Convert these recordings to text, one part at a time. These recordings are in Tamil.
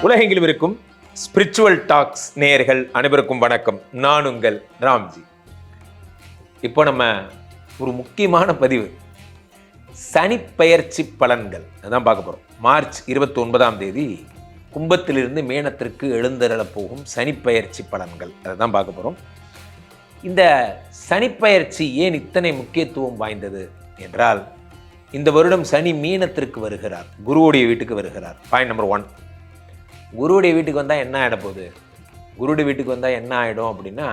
உலகெங்கிலும் இருக்கும் ஸ்பிரிச்சுவல் டாக்ஸ் நேயர்கள் அனைவருக்கும் வணக்கம். நான் உங்கள் ராம்ஜி. இப்போ நம்ம ஒரு முக்கியமான பதிவு, சனிப்பெயர்ச்சி பலன்கள் அதான் பார்க்க போகிறோம். மார்ச் 29ஆம் தேதி கும்பத்திலிருந்து மீனத்திற்கு எழுந்தருளப் போகும் சனிப்பெயர்ச்சி பலன்கள் அதை தான் பார்க்க போகிறோம். இந்த சனிப்பெயர்ச்சி ஏன் இத்தனை முக்கியத்துவம் வாய்ந்தது என்றால், இந்த வருடம் சனி மீனத்திற்கு வருகிறார், குருவுடைய வீட்டுக்கு வருகிறார். பாயிண்ட் நம்பர் 1, குருவுடைய வீட்டுக்கு வந்தால் என்ன ஆகிட போகுது? குருவுடைய வீட்டுக்கு வந்தால் என்ன ஆகிடும் அப்படின்னா,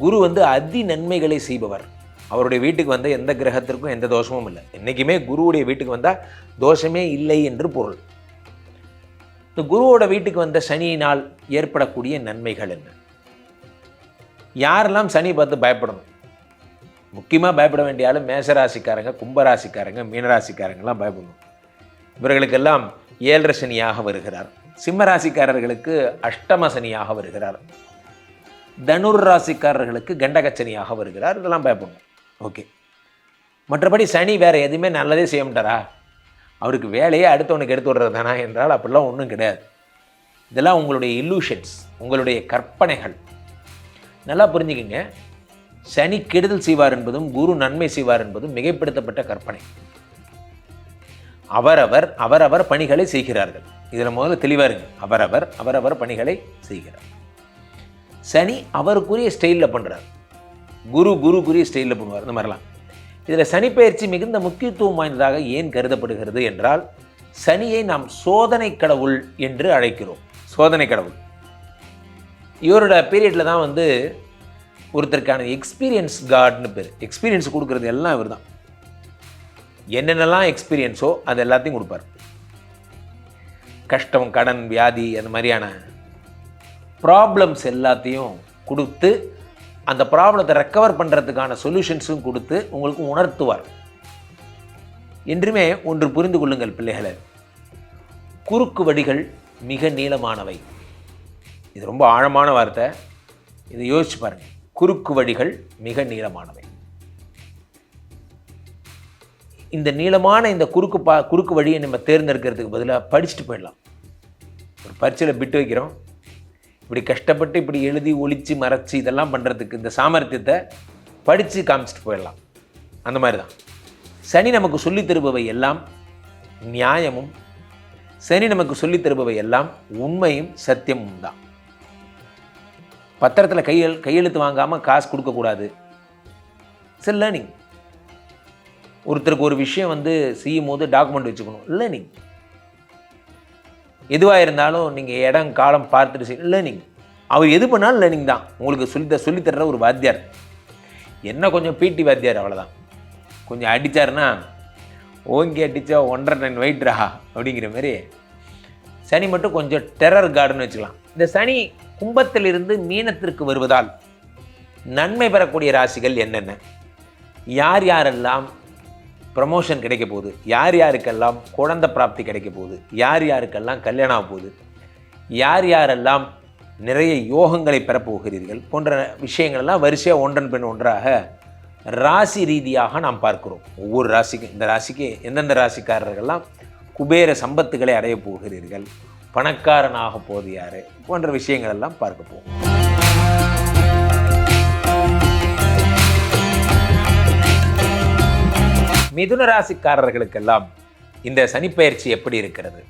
குரு அதி நன்மைகளை செய்பவர். அவருடைய வீட்டுக்கு வந்தால் எந்த கிரகத்திற்கும் எந்த தோஷமும் இல்லை. என்றைக்குமே குருவுடைய வீட்டுக்கு வந்தால் தோஷமே இல்லை என்று பொருள். இந்த குருவோட வீட்டுக்கு வந்த சனியினால் ஏற்படக்கூடிய நன்மைகள் என்ன? யாரெல்லாம் சனி பார்த்து பயப்படணும்? முக்கியமாக பயப்பட வேண்டிய ஆள் மேஷராசிக்காரங்க, கும்பராசிக்காரங்க, மீனராசிக்காரங்கெல்லாம் பயப்படணும். இவர்களுக்கெல்லாம் 7.5 சனியாக வருகிறார். சிம்ம ராசிக்காரர்களுக்கு அஷ்டம சனியாக வருகிறார். தனுர் ராசிக்காரர்களுக்கு கண்டகச்சனியாக வருகிறார். இதெல்லாம் பயப்படணும். ஓகே, மற்றபடி சனி வேறு எதுவுமே நல்லதே செய்ய மாட்டாரா? அவருக்கு வேலையே அடுத்தவனுக்கு எடுத்து விடுறது தானா என்றால் அப்படிலாம் ஒன்றும் கிடையாது. இதெல்லாம் உங்களுடைய இல்லூஷன்ஸ், உங்களுடைய கற்பனைகள். நல்லா புரிஞ்சுக்கிங்க, சனி கெடுதல் செய்வார் என்பதும் குரு நன்மை செய்வார் என்பதும் மிகைப்படுத்தப்பட்ட கற்பனை. அவரவர் பணிகளை செய்கிறார்கள். இதில் முதல்ல தெளிவாக இருங்க. அவரவர் பணிகளை செய்கிறார். சனி அவருக்குரிய ஸ்டைலில் பண்ணுறார், குருக்குரிய ஸ்டைலில் பண்ணுவார். இந்த மாதிரிலாம் இதில் சனிப்பெயர்ச்சி மிகுந்த முக்கியத்துவம் வாய்ந்ததாக ஏன் கருதப்படுகிறது என்றால், சனியை நாம் சோதனை கடவுள் என்று அழைக்கிறோம். சோதனை கடவுள். இவரோட பீரியடில் தான் ஒருத்தருக்கான எக்ஸ்பீரியன்ஸ் காட்னு பேர். எக்ஸ்பீரியன்ஸ் கொடுக்குறது எல்லாம் இவர் தான். என்னென்னலாம் எக்ஸ்பீரியன்ஸோ அது எல்லாத்தையும் கொடுப்பார். கஷ்டம், கடன், வியாதி, அந்த மாதிரியான ப்ராப்ளம்ஸ் எல்லாத்தையும் கொடுத்து, அந்த ப்ராப்ளத்தை ரெக்கவர் பண்ணுறதுக்கான சொல்யூஷன்ஸும் கொடுத்து உங்களுக்கு உணர்த்துவார். என்றுமே ஒன்று புரிந்து கொள்ளுங்கள் பிள்ளைகளே, குறுக்கு வழிகள் மிக நீளமானவை. இது ரொம்ப ஆழமான வார்த்தை, இதை யோசிச்சு பாருங்கள். குறுக்கு வழிகள் மிக நீளமானவை. இந்த நீளமான இந்த குறுக்கு வழியை நம்ம தேர்ந்தெடுக்கிறதுக்கு பதிலாக படிச்சுட்டு போயிடலாம். ஒரு பரீட்சையில் பிட்டு வைக்கிறோம், இப்படி கஷ்டப்பட்டு இப்படி எழுதி ஒழித்து மறைச்சி இதெல்லாம் பண்ணுறதுக்கு இந்த சாமர்த்தியத்தை படித்து காமிச்சிட்டு போயிடலாம். அந்த மாதிரி தான் சனி நமக்கு சொல்லித் தருபவை எல்லாம் நியாயமும், சனி நமக்கு சொல்லித் தருபவை எல்லாம் உண்மையும் சத்தியமும் தான். பத்திரத்தில் கையெழுத்து வாங்காமல் காசு கொடுக்கக்கூடாது. It's learning. ஒருத்தருக்கு ஒரு விஷயம் செய்யும் போது டாக்குமெண்ட் வச்சுக்கணும். லேர்னிங். எதுவாக இருந்தாலும் நீங்கள் இடம் காலம் பார்த்துட்டு செய்ய லேர்னிங். அவர் எது பண்ணாலும் லேர்னிங் தான். உங்களுக்கு சொல்லித்தர்ற ஒரு வாத்தியார். என்ன கொஞ்சம் பிடி வாத்தியார், அவ்வளோதான். கொஞ்சம் அடித்தார்னா ஓங்கி அடித்தா 1.5 டன் வெயிட்ரா அப்படிங்கிற மாதிரி. சனி மட்டும் கொஞ்சம் டெரர் கார்டுன்னு வச்சுக்கலாம். இந்த சனி கும்பத்திலிருந்து மீனத்திற்கு வருவதால் நன்மை பெறக்கூடிய ராசிகள் என்னென்ன, யார் யாரெல்லாம் ப்ரமோஷன் கிடைக்க போகுது, யார் யாருக்கெல்லாம் குழந்தை பிராப்தி கிடைக்க போகுது, யார் யாருக்கெல்லாம் கல்யாணம் ஆக போகுது, யார் யாரெல்லாம் நிறைய யோகங்களை பெறப்போகிறீர்கள் போன்ற விஷயங்கள்லாம் வரிசையாக ஒன்றன் பின் ஒன்றாக ராசி ரீதியாக நாம் பார்க்கிறோம். ஒவ்வொரு ராசிக்கும், இந்த ராசிக்கு எந்தெந்த ராசிக்காரர்கள்லாம் குபேர சம்பத்துகளை அடைய போகிறீர்கள், பணக்காரனாக போது யார் போன்ற விஷயங்கள் எல்லாம் பார்க்க போகும். மிதுன ராசிக்காரர்களுக்கெல்லாம் இந்த சனிப்பெயர்ச்சி எப்படி இருக்கிறது?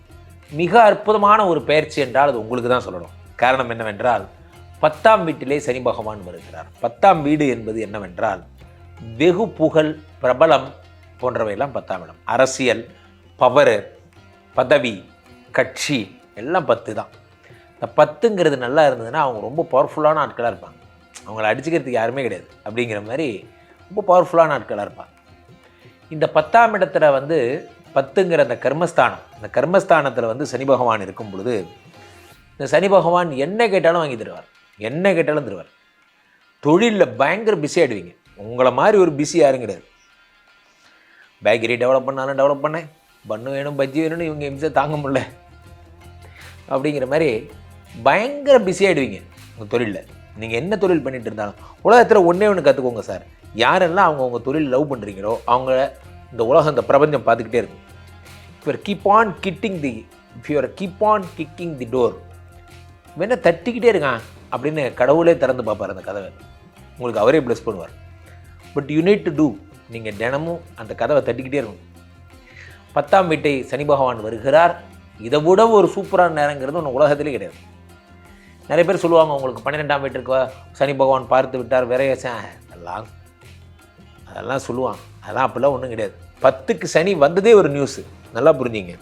மிக அற்புதமான ஒரு பயிற்சி என்றால் அது உங்களுக்கு தான் சொல்லணும். காரணம் என்னவென்றால், 10ஆம் வீட்டிலே சனி பகவான் வருகிறார். 10ஆம் வீடு என்பது என்னவென்றால், வெகு புகழ், பிரபலம் போன்றவையெல்லாம் 10ஆம் இடம். அரசியல், பவர், பதவி, கட்சி எல்லாம் 10 தான். இந்த 10ங்கிறது நல்லா இருந்ததுன்னா அவங்க ரொம்ப பவர்ஃபுல்லான ஆட்களாக இருப்பாங்க. அவங்கள அடிச்சுக்கிறதுக்கு யாருமே கிடையாது அப்படிங்கிற மாதிரி ரொம்ப பவர்ஃபுல்லான ஆட்களாக இருப்பாங்க. இந்த 10ஆம் இடத்துல 10ங்கிற அந்த கர்மஸ்தானம், இந்த கர்மஸ்தானத்தில் சனி பகவான் இருக்கும் பொழுது, இந்த சனி பகவான் என்ன கேட்டாலும் வாங்கி தருவார். என்ன கேட்டாலும் தருவார். தொழிலில் பயங்கர பிஸி ஆகிடுவீங்க. உங்களை மாதிரி ஒரு பிஸி யாரும் கிடையாது. பேக்கரி டெவலப் பண்ணாலும் டெவலப் பண்ணேன், பண்ணு வேணும், பஜ்ஜி வேணும்னு இவங்க எம்சை தாங்க முடியல அப்படிங்கிற மாதிரி பயங்கர பிஸி ஆகிடுவீங்க உங்கள் தொழிலில். நீங்கள் என்ன தொழில் பண்ணிகிட்டு இருந்தாலும் உலகத்தில் ஒன்றே ஒன்று கற்றுக்கோங்க சார். யாரெல்லாம் அவங்க தொழில் லவ் பண்ணுறீங்களோ அவங்க இந்த உலகம், இந்த பிரபஞ்சம் பார்த்துக்கிட்டே இருக்கும். இப்போ keep on kidding the if you are keep on kicking the door, வேணா தட்டிக்கிட்டே இருக்கான் அப்படின்னு கடவுளே திறந்து பார்ப்பார் அந்த கதவை. உங்களுக்கு அவரே ப்ளஸ் பண்ணுவார். But you need to do, நீங்கள் தினமும் அந்த கதவை தட்டிக்கிட்டே இருக்கணும். 10ஆம் வீட்டை சனி பகவான் வருகிறார். இதை விட ஒரு சூப்பரான நேரங்கிறது ஒன்று உலகத்திலே கிடையாது. நிறைய பேர் சொல்லுவாங்க, உங்களுக்கு 12ஆம் வீட்டிற்கு சனி பகவான் பார்த்து விட்டார் விரையசன், அதெல்லாம் சொல்லுவான். அதெல்லாம் அப்படிலாம் ஒன்றும் கிடையாது. 10க்கு சனி வந்ததே ஒரு நியூஸு, நல்லா புரிஞ்சிங்க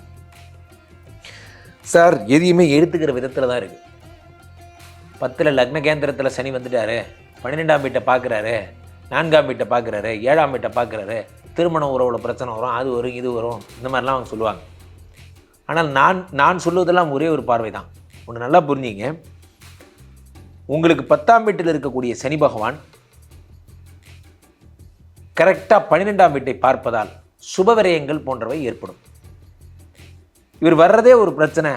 சார். எதையுமே எடுத்துக்கிற விதத்தில் தான் இருக்குது. 10ல் லக்ன கேந்திரத்தில் சனி வந்துட்டாரு, 12ஆம் வீட்டை பார்க்குறாரு, 4ஆம் வீட்டை பார்க்குறாரு, 7ஆம் வீட்டை பார்க்குறாரு, திருமண உறவில் பிரச்சனை வரும், அது வரும், இது வரும், இந்த மாதிரிலாம் அவங்க சொல்லுவாங்க. ஆனால் நான் சொல்லுவதெல்லாம் ஒரே ஒரு பார்வை தான். ஒன்று நல்லா புரிஞ்சிங்க, உங்களுக்கு 10ஆம் வீட்டில் இருக்கக்கூடிய சனி பகவான் கரெக்டாக 12ஆம் வீட்டை பார்ப்பதால் சுபவிரயங்கள் போன்றவை ஏற்படும். இவர் வர்றதே ஒரு பிரச்சனை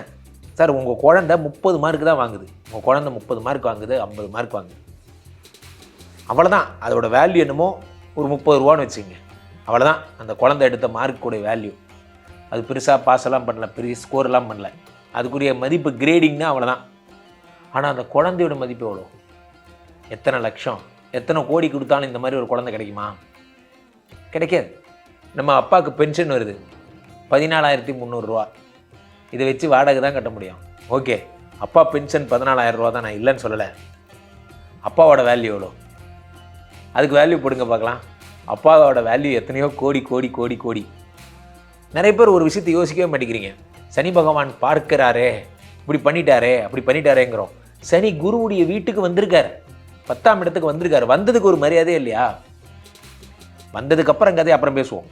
சார். உங்கள் குழந்தை 30 மார்க் தான் வாங்குது, உங்கள் குழந்தை 30 மார்க் வாங்குது, 50 மார்க் வாங்குது, அவ்வளோதான். அதோட வேல்யூ என்னமோ ஒரு 30 ரூபான்னு வச்சுங்க, அவ்வளோதான் அந்த குழந்தை எடுத்த மார்க்குடைய வேல்யூ. அது பெருசாக பாஸெல்லாம் பண்ணல, பெரிய ஸ்கோர்லாம் பண்ணல, அதுக்குரிய மதிப்பு கிரேடிங்னா அவ்வளோதான். ஆனால் அந்த குழந்தையோட மதிப்பு எவ்வளோ? எத்தனை லட்சம், எத்தனை கோடி கொடுத்தாலும் இந்த மாதிரி ஒரு குழந்தை கிடைக்குமா? கிடைக்காது. நம்ம அப்பாவுக்கு பென்ஷன் வருது 14,300 ரூபா, இதை வச்சு வாடகை தான் கட்ட முடியும். ஓகே, அப்பா பென்ஷன் 14,000 ரூபா தான், நான் இல்லைன்னு சொல்லலை. அப்பாவோட வேல்யூ எவ்வளோ? அதுக்கு வேல்யூ போடுங்க பார்க்கலாம். அப்பாவோட வேல்யூ எத்தனையோ கோடி கோடி கோடி கோடி. நிறைய பேர் ஒரு விஷயத்தை யோசிக்கவே மாட்டேங்கிறீங்க. சனி பகவான் பார்க்கிறாரே, இப்படி பண்ணிட்டாரே, அப்படி பண்ணிட்டாரேங்கிறோம். சனி குருவுடைய வீட்டுக்கு வந்திருக்காரு, 10ஆம் இடத்துக்கு வந்திருக்காரு. வந்ததுக்கு ஒரு மரியாதையே இல்லையா? வந்ததுக்கப்புறம் கதை அப்புறம் பேசுவோம்.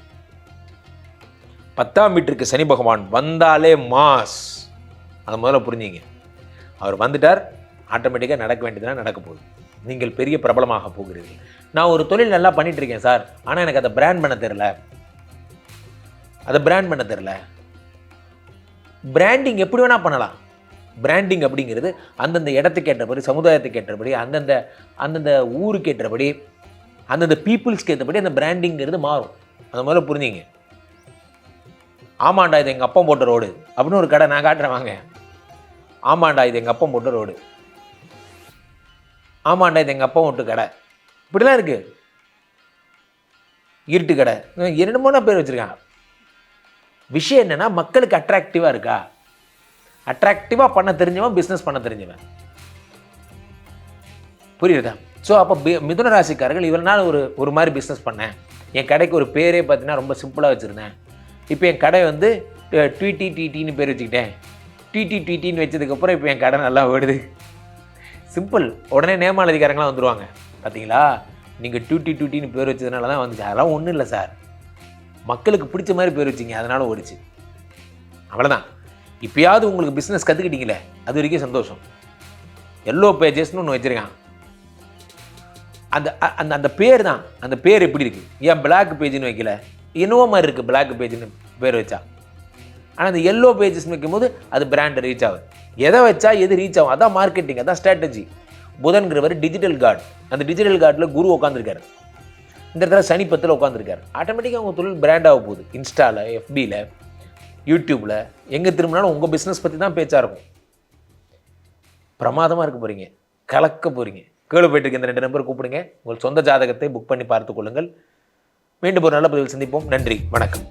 10ஆம் வீட்டிற்கு சனி பகவான் வந்தாலே மாஸ், அதை முதல்ல புரிஞ்சிங்க. அவர் வந்துட்டார், ஆட்டோமேட்டிக்காக நடக்க வேண்டியதுனா நடக்க போகுது. நீங்கள் பெரிய பிரபலமாக போகிறீர்கள். நான் ஒரு தொழில் நல்லா பண்ணிட்டு இருக்கேன் சார், ஆனால் எனக்கு அதை பிராண்ட் பண்ண தெரில, பிராண்டிங் எப்படி வேணால் பண்ணலாம். பிராண்டிங் அப்படிங்கிறது அந்தந்த இடத்துக்கு ஏற்றபடி, சமுதாயத்துக்கு ஏற்றபடி, அந்தந்த ஊருக்கு ஏற்றபடி, அந்தந்த பீப்புள்ஸ்க்கு ஏற்றபடி அந்த பிராண்டிங்கிறது மாறும். அதை முதல்ல புரிஞ்சிங்க. ஆமாண்டா இது எங்கள் அப்பா போட்ட ரோடு அப்படின்னு ஒரு கடை நான் காட்டுறேன் வாங்க. ஆமாண்டா இது எங்கள் அப்பா போட்ட ரோடு, ஆமாண்டா இது எங்கள் அப்பா போட்டு கடை, இப்படிலாம் இருக்குது. இருட்டு கடை, என்னமோனா பேர் வச்சுருக்காங்க. விஷயம் என்னென்னா, மக்களுக்கு அட்ராக்டிவாக இருக்கா? அட்ராக்டிவாக பண்ண தெரிஞ்சவன் பிஸ்னஸ் பண்ண தெரிஞ்சவன், புரியுதா? ஸோ அப்போ மிதுன ராசிக்காரர்கள் இவ்வளோ நாள் ஒரு மாதிரி பிஸ்னஸ் பண்ணேன், என் கடைக்கு ஒரு பேரே பார்த்தீங்கன்னா ரொம்ப சிம்பிளாக வச்சுருந்தேன், இப்போ என் கடை வந்து டிடின்னு பேர் வச்சுக்கிட்டேன், டிடின்னு வச்சதுக்கப்புறம் இப்போ என் கடை நல்லா ஓடுது. சிம்பிள். உடனே நேமாளதிகாரங்களாம் வந்துடுவாங்க. பார்த்தீங்களா, நீங்கள் டிடின்னு பேர் வச்சதுனால தான் வந்துச்சு. அதெல்லாம் ஒன்றும் இல்லை சார், மக்களுக்கு பிடிச்ச மாதிரி பேர் வச்சிங்க, அதனால் ஓடிச்சு, அவ்வளோதான். இப்போயாவது உங்களுக்கு பிஸ்னஸ் கற்றுக்கிட்டீங்களே, அது வரைக்கும் சந்தோஷம். எல்லோ பேஜஸ்ன்னு ஒன்று வச்சுருக்கான். அந்த அந்த அந்த பேர் தான், அந்த பேர் எப்படி இருக்குது? ஏன் பிளாக் பேஜ்னு வைக்கல? என்னவோ மாதிரி இருக்குது பிளாக் பேஜ்னு பேர் வச்சா. ஆனால் அந்த எல்லோ பேஜஸ்ன்னு வைக்கும்போது அது பிராண்டு ரீச் ஆகுது. எதை வச்சா எது ரீச் ஆகும், அதான் மார்க்கெட்டிங், அதான் ஸ்ட்ராட்டஜி. புதன்கிறவர் டிஜிட்டல் கார்டு, அந்த டிஜிட்டல் கார்டில் குரு உட்காந்துருக்காரு, இந்த இடத்துல சனி 10ல் உட்காந்துருக்காரு. ஆட்டோமேட்டிக்காக உங்கள் தொழில் பிராண்டாக போகுது. இன்ஸ்டாவில், எஃபியில், யூடியூப்பில் எங்கே திரும்பினாலும் உங்கள் பிஸ்னஸ் பற்றி தான் பேச்சாக இருக்கும். பிரமாதமாக இருக்க போகிறீங்க, கலக்க போகிறீங்க. கீழே போயிட்டு இருக்க இந்த 2 நம்பர் கூப்பிடுங்க. உங்கள் சொந்த ஜாதகத்தை புக் பண்ணி பார்த்துக் கொள்ளுங்கள். மீண்டும் ஒரு நல்ல பதிவில் சந்திப்போம். நன்றி, வணக்கம்.